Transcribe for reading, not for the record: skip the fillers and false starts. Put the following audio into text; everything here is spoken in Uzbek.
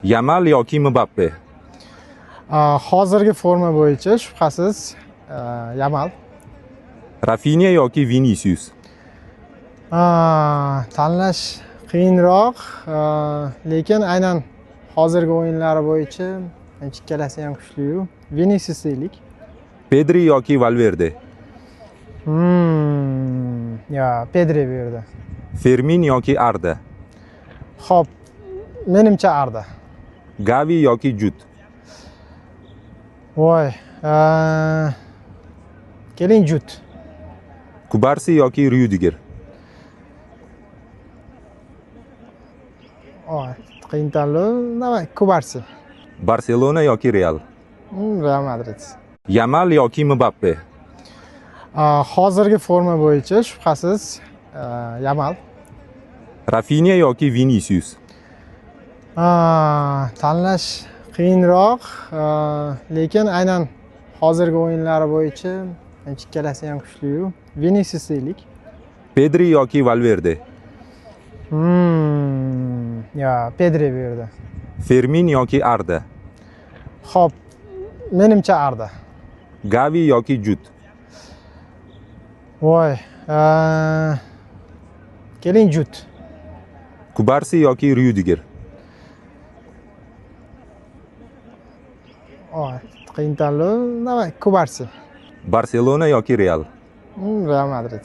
Yamal yoki Mbappe? Hozirgi forma bo'yicha shubhasiz Yamal. Rafinha yoki Vinicius? Tanlash qiyinroq, lekin aynan hozirgi o'yinlari bo'yicha ikkalasi ham kuchli-yu. Vinicius deylik. Pedri yoki Valverde? Pedri bu yerda. Fermin yoki Arda? Xo'p, menimcha Arda. Gavi yoki Jut? Voy, keling Jut. Kubarsi yoki Ryudiger? Qiyin tanlov. Davay, Kubarsi. Barselona yoki Real? Real Madrid. Yamal yoki Mbappe? Hozirgi forma bo'yicha shubhasiz Yamal. Rafinha yoki Vinicius? Tanlash qiyinroq, lekin aynan hozirgi o'yinlari bo'yicha ikkalasi ham kuchli-yu. Vinicius deylik. Pedri yoki Valverde? Pedri bu yerda. Fermin yoki Arda? Xo'p, menimcha Arda. Gavi yoki Jut? Voy, keling Jut. Kubarsi yoki Ryudiger? Qiyin tanlov. Davay, Kubarsi. Barselona yoki Real? Real Madrid.